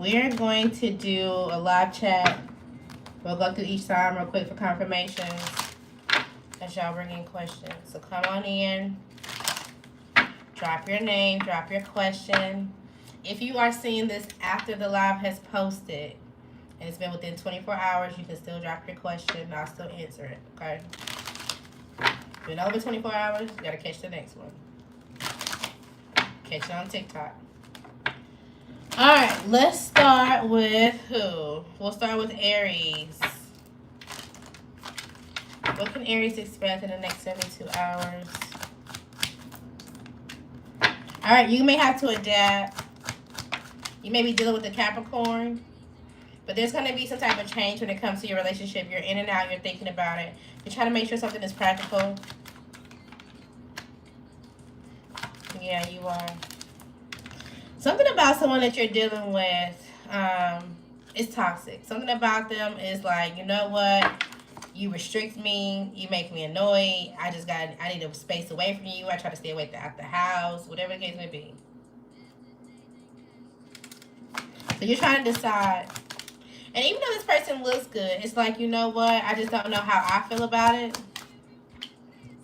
We're going to do a live chat. We'll go through each time real quick for confirmations as y'all bring in questions. So come on in, drop your name, drop your question. If you are seeing this after the live has posted and it's been within 24 hours, you can still drop your question and I'll still answer it, okay? If been over 24 hours, you gotta catch the next one. Catch it on TikTok. Alright, let's start with who? We'll start with Aries. What can Aries expect in the next 72 hours? Alright, you may have to adapt. You may be dealing with the Capricorn. But there's going to be some type of change when it comes to your relationship. You're in and out. You're thinking about it. You're trying to make sure something is practical. Yeah, you are. Something about someone that you're dealing with is toxic. Something about them is like, you know what? You restrict me. You make me annoyed. I need a space away from you. I try to stay away out the house. Whatever the case may be. So you're trying to decide. And even though this person looks good, it's like, you know what? I just don't know how I feel about it.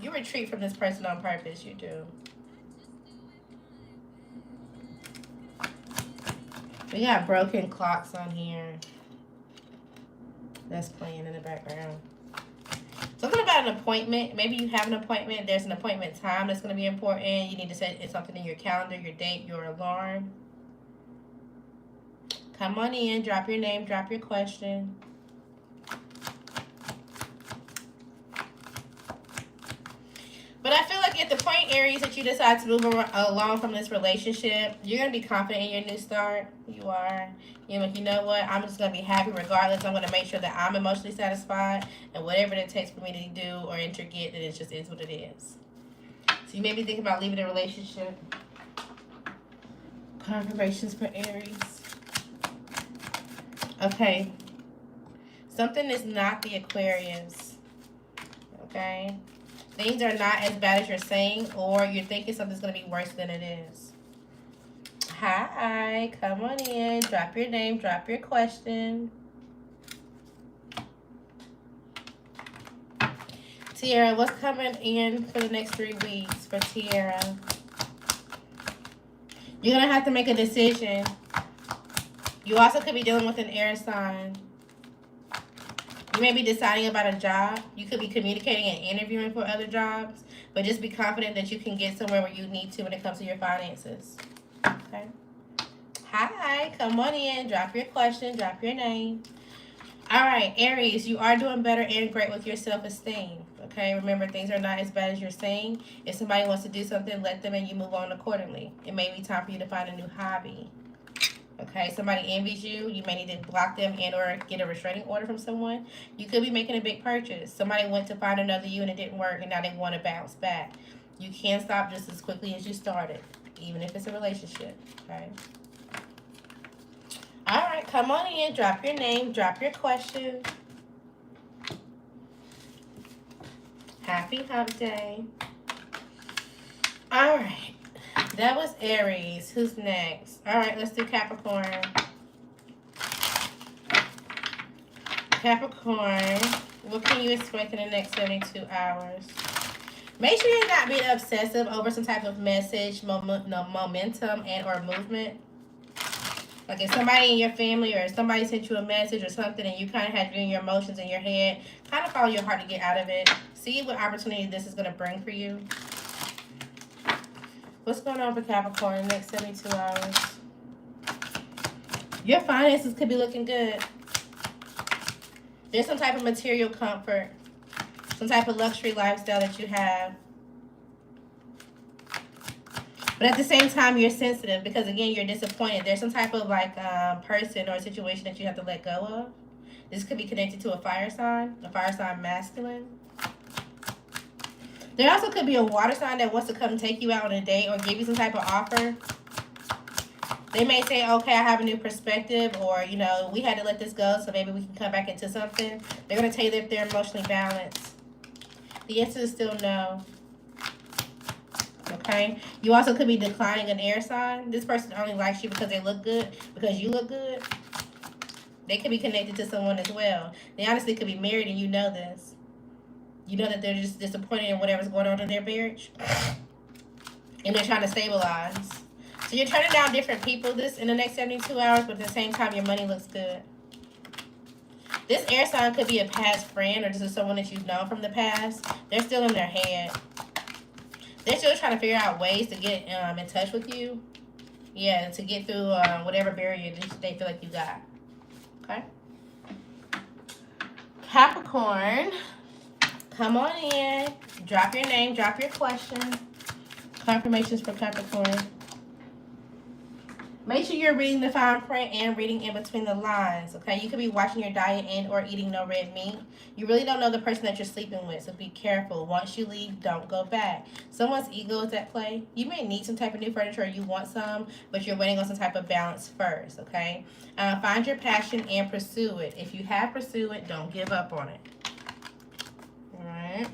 You retreat from this person on purpose. You do. We got broken clocks on here. That's playing in the background. Something about an appointment. Maybe you have an appointment. There's an appointment time that's going to be important. You need to set something in your calendar, your date, your alarm. Come on in. Drop your name. Drop your question. But I feel like at the point, Aries, that you decide to move along from this relationship, you're going to be confident in your new start. You are. You're like, you know what? I'm just going to be happy regardless. I'm going to make sure that I'm emotionally satisfied. And whatever it takes for me to do or enter get, it just is what it is. So you may be thinking about leaving the relationship. Confirmations for Aries. Okay. Something is not the Aquarius. Okay. Things are not as bad as you're saying, or you're thinking something's going to be worse than it is. Hi, come on in. Drop your name, drop your question. Tiara, what's coming in for the next 3 weeks for Tiara? You're going to have to make a decision. You also could be dealing with an air sign. You may be deciding about a job. You could be communicating and interviewing for other jobs. But just be confident that you can get somewhere where you need to when it comes to your finances. Okay. Hi. Come on in. Drop your question. Drop your name. All right. Aries, you are doing better and great with your self-esteem. Okay. Remember, things are not as bad as you're saying. If somebody wants to do something, let them and you move on accordingly. It may be time for you to find a new hobby. Okay, somebody envies you. You may need to block them and or get a restraining order from someone. You could be making a big purchase. Somebody went to find another you and it didn't work and now they want to bounce back. You can't stop just as quickly as you started, even if it's a relationship. Okay. All right, come on in. Drop your name. Drop your question. Happy hump day. All right. That was Aries. Who's next? All right, let's do Capricorn. Capricorn, what can you expect in the next 72 hours? Make sure you're not being obsessive over some type of message, momentum, and or movement. Like if somebody in your family or somebody sent you a message or something and you kind of had your emotions in your head, kind of follow your heart to get out of it. See what opportunity this is going to bring for you. What's going on for Capricorn in the next 72 hours? Your finances could be looking good. There's some type of material comfort. Some type of luxury lifestyle that you have. But at the same time, you're sensitive because, again, you're disappointed. There's some type of, like, person or situation that you have to let go of. This could be connected to a fire sign masculine. There also could be a water sign that wants to come take you out on a date or give you some type of offer. They may say, okay, I have a new perspective, or, you know, we had to let this go, so maybe we can come back into something. They're going to tell you that they're emotionally balanced. The answer is still no. Okay. Okay? You also could be declining an air sign. This person only likes you because they look good, because you look good. They could be connected to someone as well. They honestly could be married and you know this. You know that they're just disappointed in whatever's going on in their marriage. And they're trying to stabilize. So you're turning down different people this in the next 72 hours, but at the same time, your money looks good. This air sign could be a past friend or just someone that you've known from the past. They're still in their head. They're still trying to figure out ways to get in touch with you. Yeah, to get through whatever barrier they feel like you got. Okay? Capricorn, come on in. Drop your name, drop your question. Confirmations for Capricorn. Make sure you're reading the fine print and reading in between the lines, okay? You could be watching your diet and or eating no red meat. You really don't know the person that you're sleeping with, so be careful. Once you leave, don't go back. Someone's ego is at play. You may need some type of new furniture or you want some, but you're waiting on some type of balance first, okay? Find your passion and pursue it. If you have pursued it, don't give up on it. All right.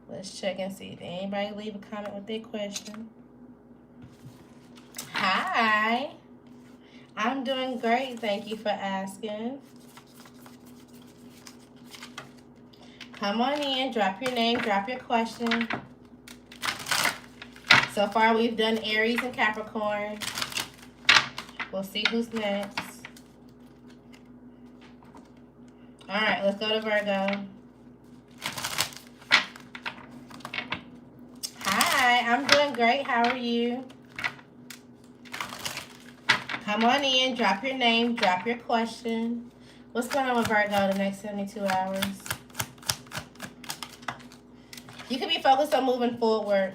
Let's check and see. Did anybody leave a comment with their question? Hi, I'm doing great. Thank you for asking. Come on in, drop your name, drop your question. So far, we've done Aries and Capricorn. We'll see who's next. All right, let's go to Virgo. Hi, I'm doing great. How are you? Come on in, drop your name, drop your question. What's going on with Virgo the next 72 hours? You can be focused on moving forward.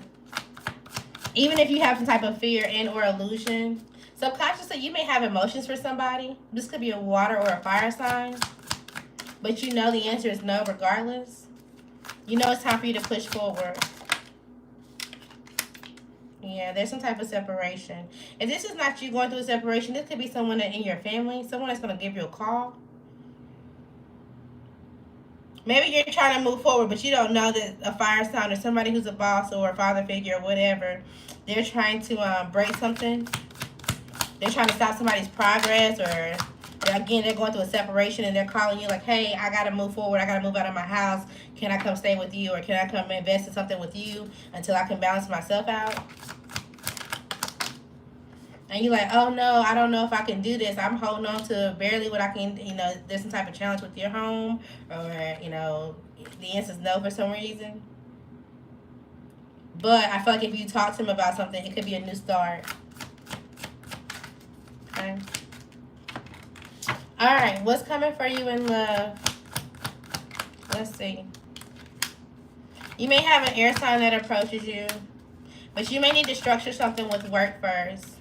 Even if you have some type of fear and or illusion. Subconsciously, you may have emotions for somebody. This could be a water or a fire sign. But you know the answer is no regardless. You know it's time for you to push forward. Yeah, there's some type of separation. If this is not you going through a separation, this could be someone in your family, someone that's going to give you a call. Maybe you're trying to move forward, but you don't know that a fire sign or somebody who's a boss or a father figure or whatever, they're trying to break something. They're trying to stop somebody's progress, or again, they're going through a separation and they're calling you like, hey, I got to move forward. I got to move out of my house. Can I come stay with you, or can I come invest in something with you until I can balance myself out? And you're like, oh no, I don't know if I can do this. I'm holding on to barely what I can, there's some type of challenge with your home, or, the answer is no for some reason. But I feel like if you talk to him about something, it could be a new start. Okay. All right, what's coming for you in love? Let's see. You may have an air sign that approaches you, but you may need to structure something with work first.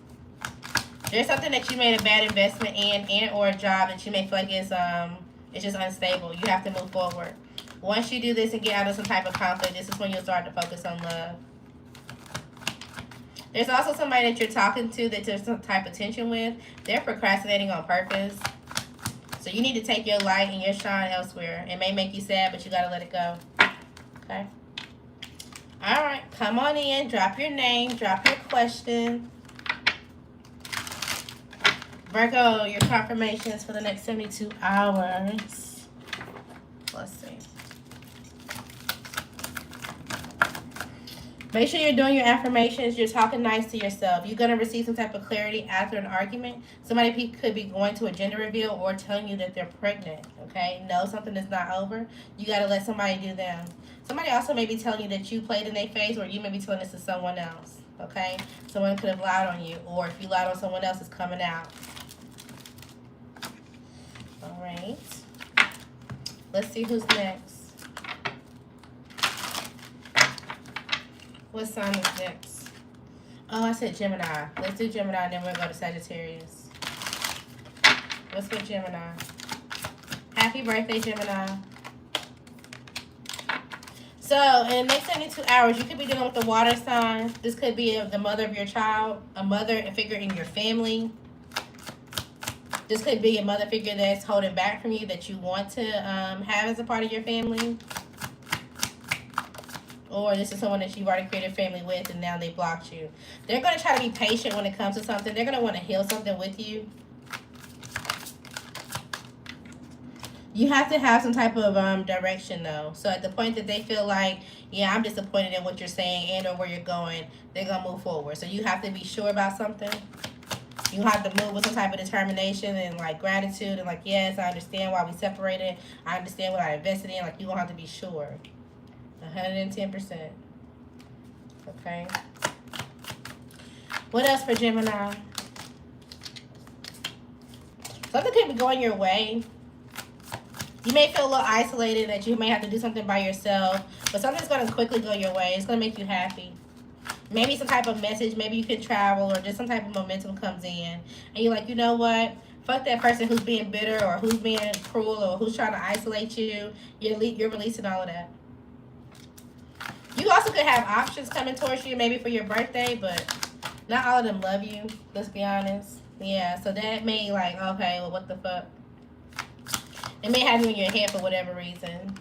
There's something that you made a bad investment in, and or a job that you may feel like is just unstable. You have to move forward. Once you do this and get out of some type of conflict, this is when you'll start to focus on love. There's also somebody that you're talking to that there's some type of tension with. They're procrastinating on purpose. So you need to take your light and your shine elsewhere. It may make you sad, but you got to let it go. Okay? All right. Come on in. Drop your name. Drop your question. Virgo, your confirmations for the next 72 hours. Let's see. Make sure you're doing your affirmations. You're talking nice to yourself. You're going to receive some type of clarity after an argument. Somebody could be going to a gender reveal or telling you that they're pregnant. Okay? Know something is not over. You got to let somebody do them. Somebody also may be telling you that you played in their face, or you may be telling this to someone else. Okay? Someone could have lied on you, or if you lied on someone else, it's coming out. All right. Let's see who's next. What sign is next? Oh, I said Gemini. Let's do Gemini, and then we'll go to Sagittarius. What's with Gemini? Happy birthday, Gemini. So, in the next 72 hours, you could be dealing with a water sign. This could be the mother of your child, a mother figure in your family. This could be a mother figure that's holding back from you that you want to have as a part of your family. or this is someone that you've already created a family with and now they blocked you. They're going to try to be patient when it comes to something. They're going to want to heal something with you. You have to have some type of direction, though. So at the point that they feel like, yeah, I'm disappointed in what you're saying and or where you're going, they're going to move forward. So you have to be sure about something. You have to move with some type of determination and, like, gratitude and, like, yes, I understand why we separated. I understand what I invested in. Like, you're going to have to be sure. 110%. Okay. What else for Gemini? Something could be going your way. You may feel a little isolated, that you may have to do something by yourself, but something's going to quickly go your way. It's going to make you happy. Maybe some type of message, maybe you can travel, or just some type of momentum comes in. And you're like, you know what? Fuck that person who's being bitter or who's being cruel or who's trying to isolate you. You're releasing all of that. You also could have options coming towards you, maybe for your birthday, but not all of them love you. Let's be honest. Yeah, so that may, like, okay, well, what the fuck? It may have you in your head for whatever reason.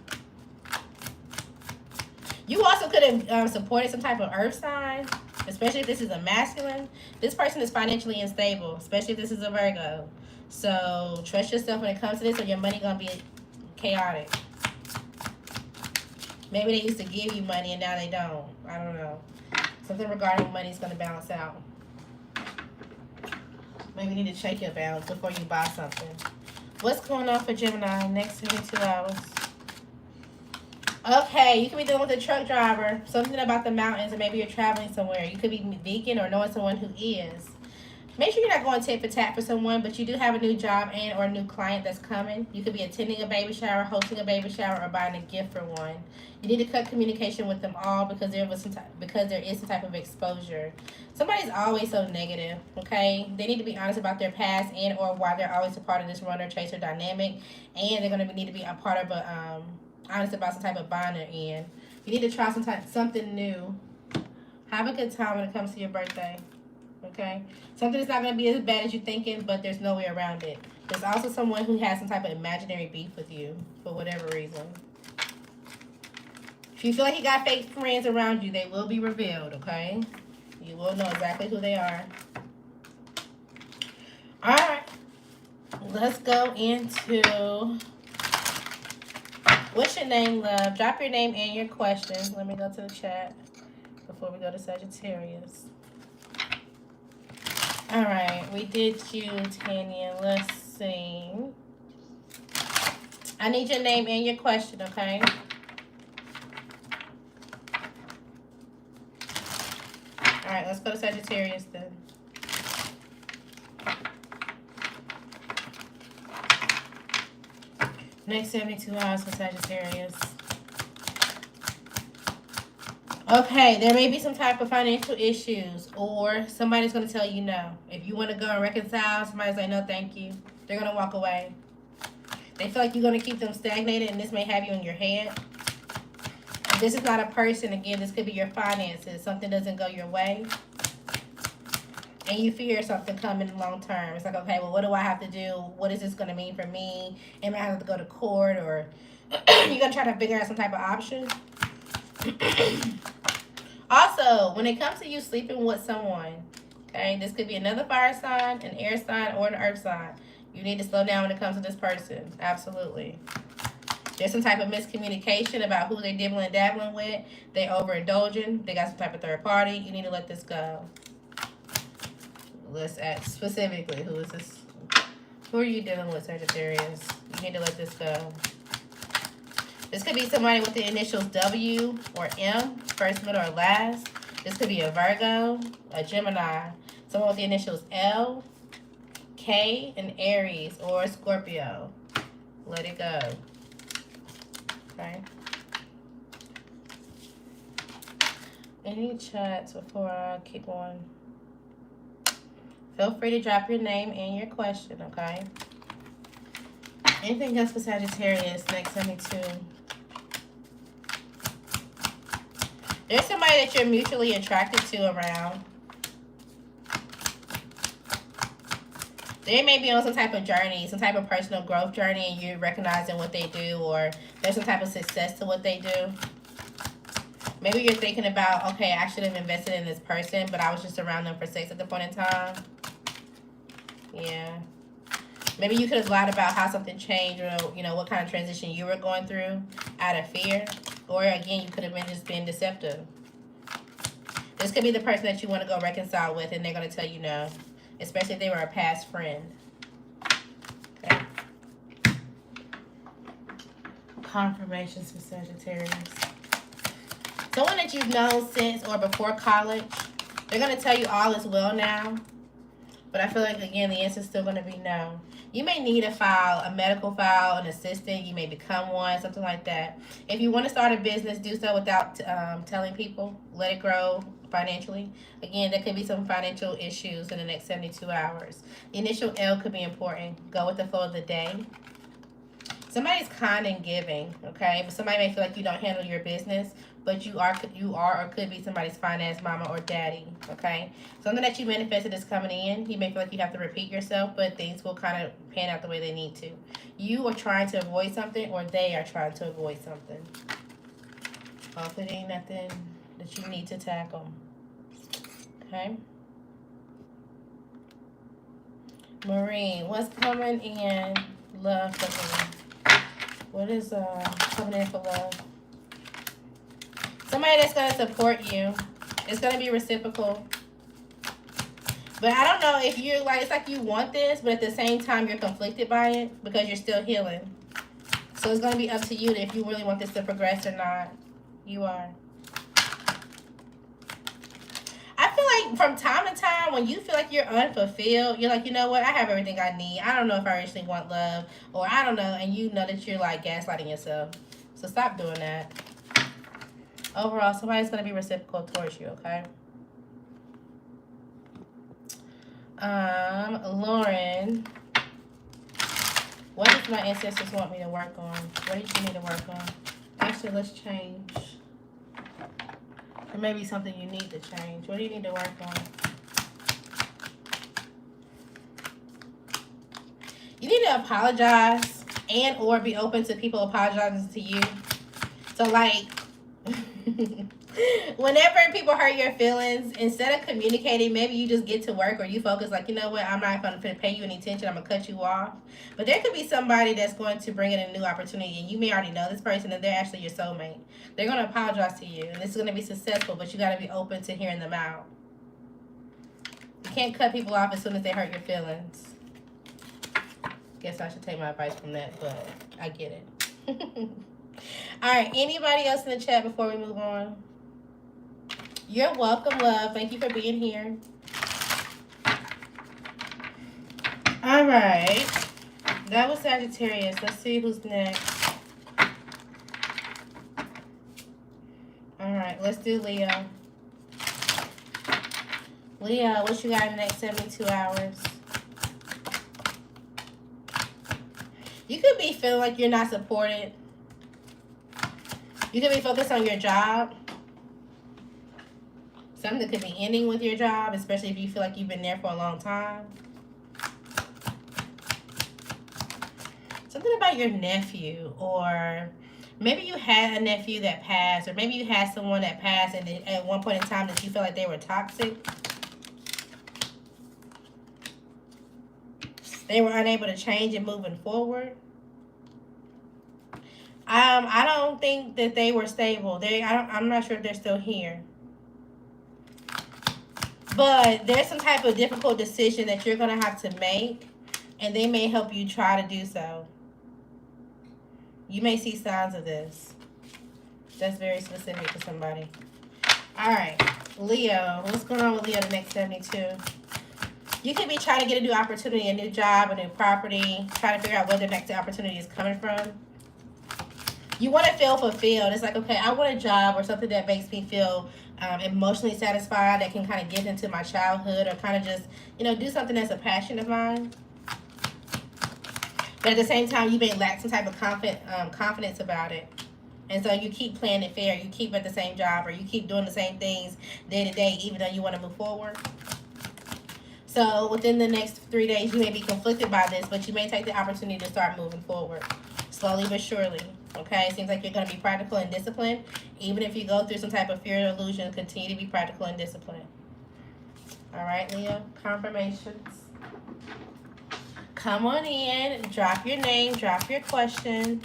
You also could have supported some type of earth sign, especially if this is a masculine. This person is financially unstable, especially if this is a Virgo. So trust yourself when it comes to this, or your money going to be chaotic. Maybe they used to give you money and now they don't. I don't know. Something regarding money is going to balance out. Maybe you need to check your balance before you buy something. What's going on for Gemini next 72 hours? Okay, you could be dealing with a truck driver. Something about the mountains, or maybe you're traveling somewhere. You could be vegan or knowing someone who is. Make sure you're not going tit for tat for someone, but you do have a new job and or a new client that's coming. You could be attending a baby shower, hosting a baby shower, or buying a gift for one. You need to cut communication with them all because there is some type of exposure. Somebody's always so negative, okay? They need to be honest about their past and or why they're always a part of this runner-chaser dynamic, and they're going to need to be a part of honest about some type of bond they're in. You need to try something new. Have a good time when it comes to your birthday, okay? Something that's not going to be as bad as you're thinking, but there's no way around it. There's also someone who has some type of imaginary beef with you for whatever reason. If you feel like you got fake friends around you, they will be revealed, okay? You will know exactly who they are. All right. Let's go into... What's your name, love? Drop your name and your questions. Let me go to the chat before we go to Sagittarius. All right. We did you, Tanya. Let's see. I need your name and your question, okay? All right, let's go to Sagittarius then. Next 72 hours for Sagittarius. Okay, there may be some type of financial issues, or somebody's going to tell you no. If you want to go and reconcile, somebody's like, no, thank you. They're going to walk away. They feel like you're going to keep them stagnated, and this may have you in your head. If this is not a person, again, this could be your finances. Something doesn't go your way, and you fear something coming long term. It's like, okay, well, what do I have to do? What is this going to mean for me? Am I going to have to go to court, or you're going to try to figure out some type of option? Also, when it comes to you sleeping with someone, okay, this could be another fire sign, an air sign, or an earth sign. You need to slow down when it comes to this person. Absolutely. There's some type of miscommunication about who they dibbling and dabbling with. They overindulging. They got some type of third party. You need to let this go. Let's ask specifically, who is this? Who are you dealing with, Sagittarius? You need to let this go. This could be somebody with the initials W or M, first, middle, or last. This could be a Virgo, a Gemini, someone with the initials L, K, an Aries, or a Scorpio. Let it go. Okay. Any chats before I keep on? Feel free to drop your name and your question, okay? Anything else for Sagittarius, next 72? There's somebody that you're mutually attracted to around. They may be on some type of journey, some type of personal growth journey, and you're recognizing what they do, or there's some type of success to what they do. Maybe you're thinking about, okay, I should have invested in this person, but I was just around them for sex at the point in time. Yeah. Maybe you could have lied about how something changed, or, you know, what kind of transition you were going through out of fear. Or, again, you could have been just being deceptive. This could be the person that you want to go reconcile with, and they're going to tell you no. Especially if they were a past friend. Okay. Confirmations for Sagittarius. Someone that you've known since or before college, they're going to tell you all is well now. But I feel like, again, the answer is still going to be no. You may need a file, a medical file, an assistant. You may become one, something like that. If you want to start a business, do so without telling people. Let it grow financially. Again, there could be some financial issues in the next 72 hours. The initial L could be important. Go with the flow of the day. Somebody's kind and giving, okay? But somebody may feel like you don't handle your business, but you are or could be somebody's finance mama or daddy, okay? Something that you manifested is coming in. You may feel like you have to repeat yourself, but things will kind of pan out the way they need to. You are trying to avoid something, or they are trying to avoid something. Hopefully there ain't nothing that you need to tackle, okay? Marine, what's coming in love for me? What is coming in for love? Somebody that's going to support you. It's going to be reciprocal. But I don't know if you're like, it's like you want this, but at the same time you're conflicted by it because you're still healing. So it's going to be up to you if you really want this to progress or not. You are. I feel like from time to time, when you feel like you're unfulfilled, you're like, you know what, I have everything I need. I don't know if I actually want love, or I don't know, and you know that you're like gaslighting yourself. So stop doing that. Overall, somebody's going to be reciprocal towards you, okay? Lauren, what does my ancestors want me to work on? What do you need to work on? Actually, let's change. Or maybe something you need to change. What do you need to work on? You need to apologize and or be open to people apologizing to you. So, like, whenever people hurt your feelings, instead of communicating, maybe you just get to work, or you focus like, you know what, I'm not going to pay you any attention. I'm going to cut you off. But there could be somebody that's going to bring in a new opportunity, and you may already know this person, and they're actually your soulmate. They're going to apologize to you, and this is going to be successful, but you got to be open to hearing them out. You can't cut people off as soon as they hurt your feelings. Guess I should take my advice from that, but I get it. All right, anybody else in the chat before we move on? You're welcome, love. Thank you for being here. All right. That was Sagittarius. Let's see who's next. All right, let's do Leo. Leo, what you got in the next 72 hours? You could be feeling like you're not supported. You could be focused on your job. Something could be ending with your job, especially if you feel like you've been there for a long time. Something about your nephew, or maybe you had a nephew that passed, or maybe you had someone that passed and at one point in time that you felt like they were toxic. They were unable to change and moving forward. I don't think that they were stable. I'm not sure if they're still here. But there's some type of difficult decision that you're going to have to make, and they may help you try to do so. You may see signs of this. That's very specific to somebody. All right, Leo. What's going on with Leo the next 72? You could be trying to get a new opportunity, a new job, a new property, trying to figure out where the next opportunity is coming from. You want to feel fulfilled. It's like, okay, I want a job or something that makes me feel emotionally satisfied, that can kind of get into my childhood, or kind of just, you know, do something that's a passion of mine. But at the same time, you may lack some type of confidence about it. And so you keep playing it fair. You keep at the same job, or you keep doing the same things day to day, even though you want to move forward. So within the next 3 days, you may be conflicted by this, but you may take the opportunity to start moving forward, slowly but surely. Okay, it seems like you're going to be practical and disciplined. Even if you go through some type of fear or illusion, continue to be practical and disciplined. All right, Leo, confirmations. Come on in, drop your name, drop your question.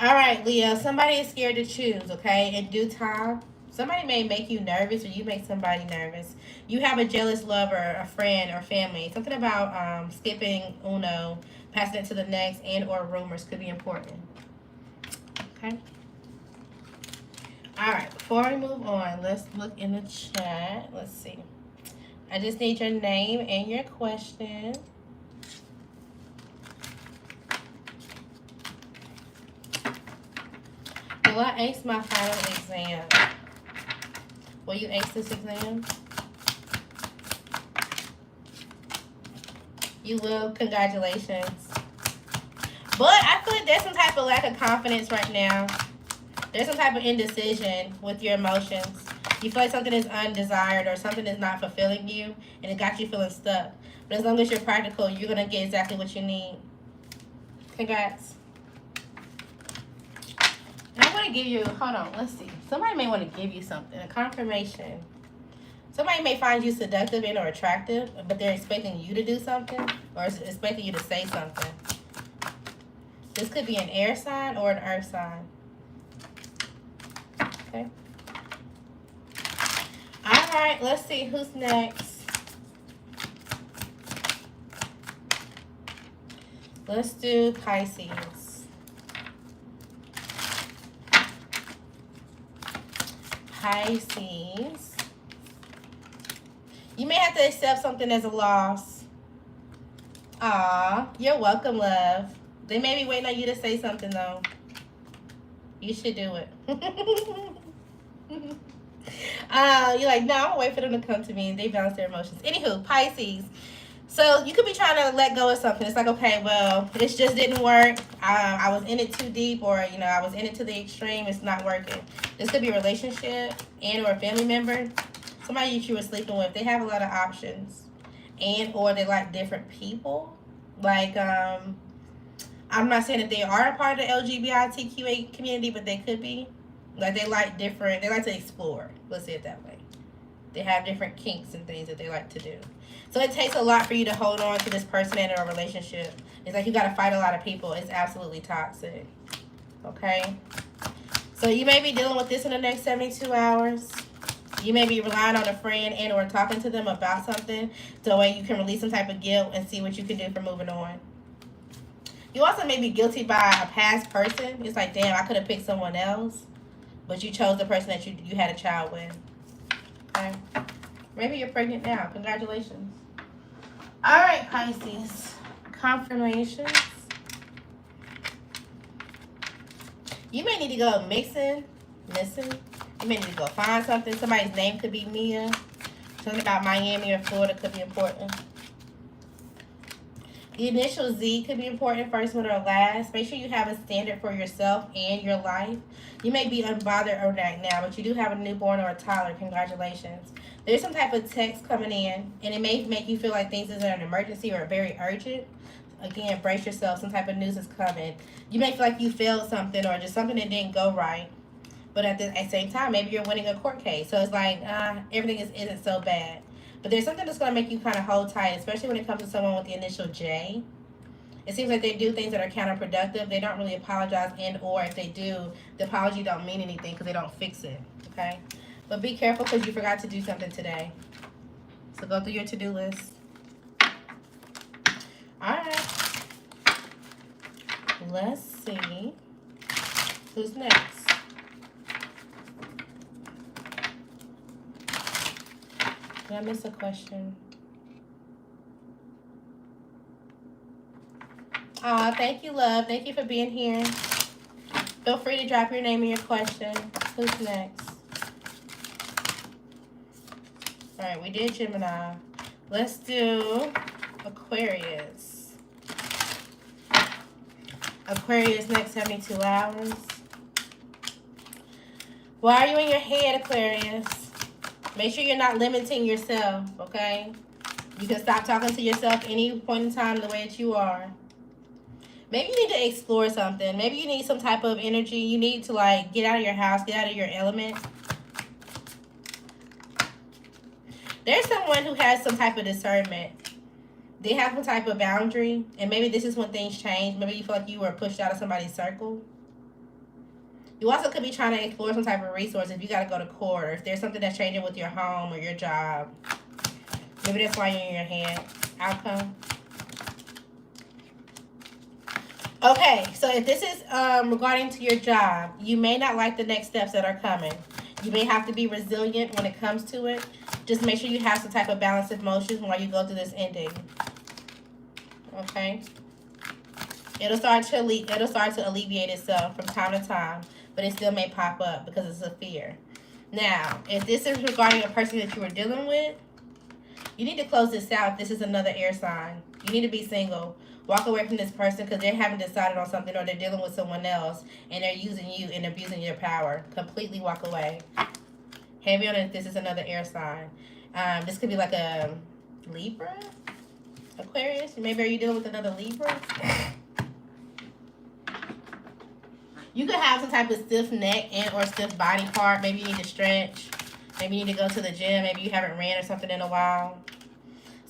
All right, Leo, somebody is scared to choose, okay? In due time, somebody may make you nervous or you make somebody nervous. You have a jealous lover, a friend, or family. Something about skipping Uno, passing it to the next, and or rumors could be important. Okay? All right, before we move on, let's look in the chat. Let's see. I just need your name and your question. Will I ace my final exam? Will you ace this exam? You will. Congratulations. But I feel like there's some type of lack of confidence right now. There's some type of indecision with your emotions. You feel like something is undesired or something is not fulfilling you, and it got you feeling stuck. But as long as you're practical, you're going to get exactly what you need. Congrats. And I'm going to give you, hold on, let's see. Somebody may want to give you something, a confirmation. Somebody may find you seductive and or attractive, but they're expecting you to do something or expecting you to say something. This could be an air sign or an earth sign. Okay. All right, let's see who's next. Let's do Pisces. Pisces. You may have to accept something as a loss. Aw, you're welcome, love. They may be waiting on you to say something, though. You should do it. You're like, no, I'm going to wait for them to come to me, and they balance their emotions. Anywho, Pisces. So you could be trying to let go of something. It's like, okay, well, this just didn't work. I was in it too deep, or, you know, I was in it to the extreme. It's not working. This could be a relationship and or a family member. Somebody that you were sleeping with. They have a lot of options. And or they like different people. Like, I'm not saying that they are a part of the LGBTQA community, but they could be. Like, they like to explore. Let's say it that way. They have different kinks and things that they like to do. So it takes a lot for you to hold on to this person in a relationship. It's like you got to fight a lot of people. It's absolutely toxic. Okay? So you may be dealing with this in the next 72 hours. You may be relying on a friend and or talking to them about something so that way you can release some type of guilt and see what you can do for moving on. You also may be guilty by a past person. It's like, damn, I could have picked someone else, but you chose the person that you had a child with. Okay? Maybe you're pregnant now. Congratulations. All right, Pisces. Confirmations. You may need to go missing. You may need to go find something. Somebody's name could be Mia. Something about Miami or Florida could be important. The initial Z could be important, first one or last. Make sure you have a standard for yourself and your life. You may be unbothered right now, but you do have a newborn or a toddler. Congratulations. There's some type of text coming in, and it may make you feel like things is an emergency or very urgent. Again, brace yourself. Some type of news is coming. You may feel like you failed something or just something that didn't go right. But at the same time, maybe you're winning a court case. So it's like, everything isn't so bad. But there's something that's going to make you kind of hold tight, especially when it comes to someone with the initial J. It seems like they do things that are counterproductive. They don't really apologize, and or if they do, the apology don't mean anything because they don't fix it, okay? But be careful because you forgot to do something today. So go through your to-do list. All right. Let's see. Who's next? Did I miss a question? Thank you, love. Thank you for being here. Feel free to drop your name and your question. Who's next? All right, we did Gemini. Let's do Aquarius. Aquarius, next 72 hours. Why are you in your head, Aquarius? Make sure you're not limiting yourself, okay? You can stop talking to yourself any point in time the way that you are. Maybe you need to explore something. Maybe you need some type of energy. You need to like get out of your house, get out of your element. There's someone who has some type of discernment. They have some type of boundary, and maybe this is when things change. Maybe you feel like you were pushed out of somebody's circle. You also could be trying to explore some type of resource if you got to go to court, or if there's something that's changing with your home or your job. Maybe that's why you're in your hand. Outcome. Okay, so if this is regarding to your job, you may not like the next steps that are coming. You may have to be resilient when it comes to it. Just make sure you have some type of balanced emotions while you go through this ending. Okay? It'll start to alleviate itself from time to time, but it still may pop up because it's a fear. Now, if this is regarding a person that you were dealing with, you need to close this out. This is another air sign. You need to be single. Walk away from this person because they haven't decided on something, or they're dealing with someone else and they're using you and abusing your power. Completely walk away. Heavy on it. This is another air sign. This could be like a Libra, Aquarius. Maybe are you dealing with another Libra? You could have some type of stiff neck and or stiff body part. Maybe you need to stretch. Maybe you need to go to the gym. Maybe you haven't ran or something in a while.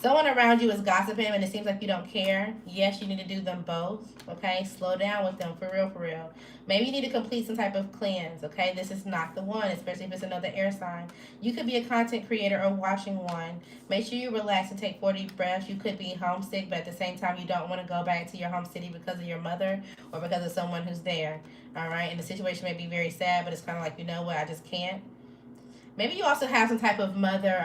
Someone around you is gossiping and it seems like you don't care. Yes, you need to do them both, okay? Slow down with them, for real, for real. Maybe you need to complete some type of cleanse, okay? This is not the one, especially if it's another air sign. You could be a content creator or watching one. Make sure you relax and take 4 deep breaths. You could be homesick, but at the same time, you don't want to go back to your home city because of your mother or because of someone who's there, all right? And the situation may be very sad, but it's kind of like, you know what, I just can't. Maybe you also have some type of mother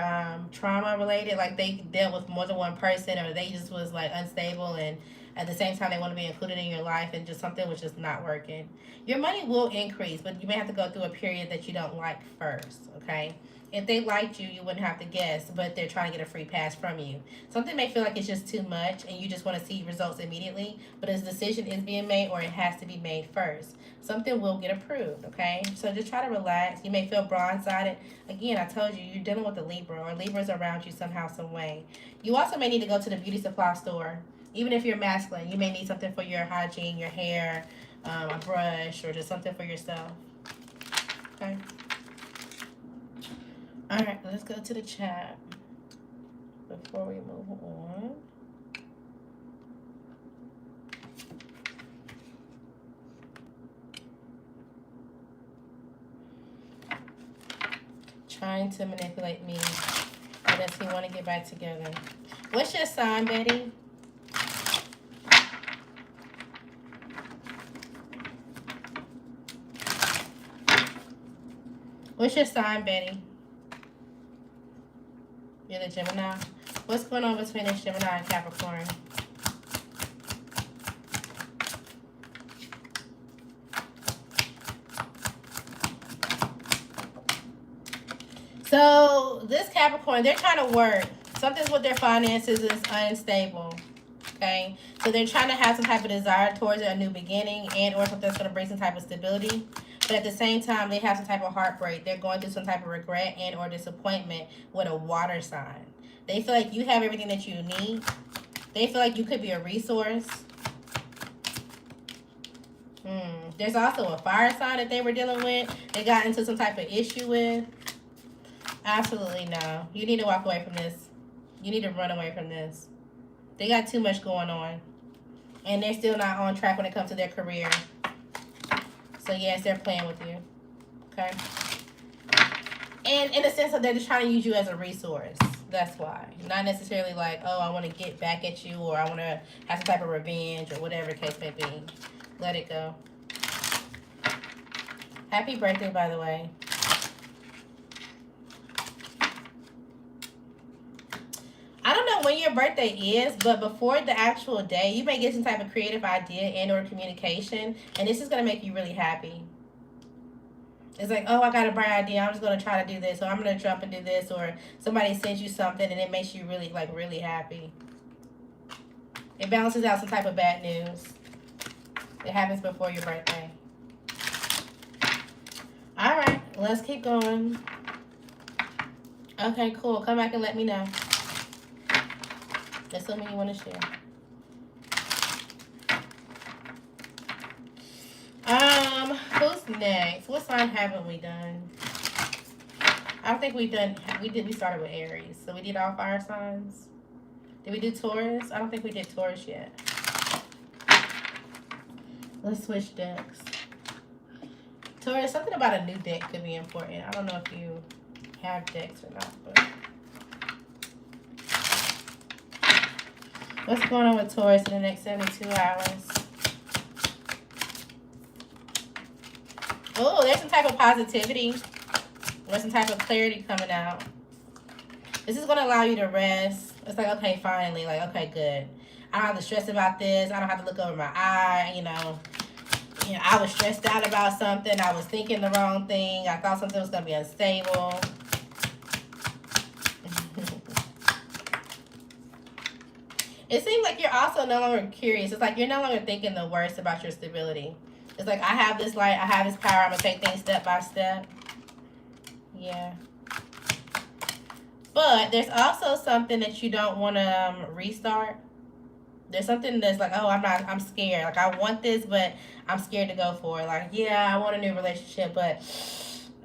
trauma related, like they dealt with more than one person, or they just was like unstable, and at the same time they want to be included in your life, and just something was just not working. Your money will increase, but you may have to go through a period that you don't like first, okay? If they liked you, you wouldn't have to guess, but they're trying to get a free pass from you. Something may feel like it's just too much and you just want to see results immediately, but a decision is being made or it has to be made first. Something will get approved, okay? So just try to relax. You may feel blindsided. Again, I told you, you're dealing with a Libra, or Libra's around you somehow, some way. You also may need to go to the beauty supply store. Even if you're masculine, you may need something for your hygiene, your hair, a brush, or just something for yourself, okay? All right, let's go to the chat before we move on. Trying to manipulate me. Or does he want to get back together? What's your sign, Betty? What's your sign, Betty? You're the Gemini. What's going on between this Gemini and Capricorn? So this Capricorn, they're trying to work. Something's with their finances is unstable. Okay? So they're trying to have some type of desire towards a new beginning and or something that's going to bring some type of stability. But at the same time, they have some type of heartbreak. They're going through some type of regret and or disappointment with a water sign. They feel like you have everything that you need. They feel like you could be a resource. There's also a fire sign that they were dealing with. They got into some type of issue with. Absolutely no. You need to walk away from this. You need to run away from this. They got too much going on. And they're still not on track when it comes to their career. So yes, they're playing with you. Okay? And in the sense that they're just trying to use you as a resource. That's why. Not necessarily like, oh, I want to get back at you, or I want to have some type of revenge, or whatever the case may be. Let it go. Happy birthday, by the way. I don't know when your birthday is, but before the actual day, you may get some type of creative idea and or communication, and this is going to make you really happy. It's like, oh, I got a bright idea. I'm just going to try to do this, or I'm going to jump and do this, or somebody sends you something, and it makes you really, like, really happy. It balances out some type of bad news. It happens before your birthday. All right, let's keep going. Okay, cool. Come back and let me know. There's something you want to share. what's next? What sign haven't we done? I don't think we've done. We started with Aries, so we did all fire signs. Did we do Taurus? I don't think we did Taurus yet. Let's switch decks. Taurus, something about a new deck could be important. I don't know if you have decks or not, but what's going on with Taurus in the next 72 hours? Oh, there's some type of positivity. There's some type of clarity coming out. This is going to allow you to rest. It's like, okay, finally. Like, okay, good. I don't have to stress about this. I don't have to look over my eye. You know, I was stressed out about something. I was thinking the wrong thing. I thought something was going to be unstable. It seems like you're also no longer curious. It's like you're no longer thinking the worst about your stability. It's like, I have this light, I have this power, I'm going to take things step by step. Yeah. But there's also something that you don't want to restart. There's something that's like, oh, I'm scared. Like, I want this, but I'm scared to go for it. Like, yeah, I want a new relationship, but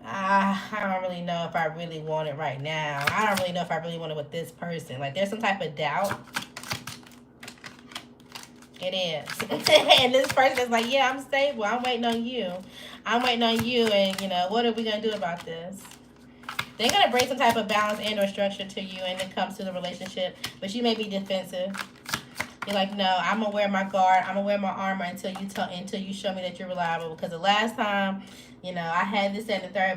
I don't really know if I really want it right now. I don't really know if I really want it with this person. Like, there's some type of doubt. It is. And this person is like, yeah, I'm stable. I'm waiting on you. I'm waiting on you. And, you know, what are we going to do about this? They're going to bring some type of balance and or structure to you when it comes to the relationship. But you may be defensive. You're like, no, I'm going to wear my guard. I'm going to wear my armor until you show me that you're reliable. Because the last time, you know, I had this and the third, but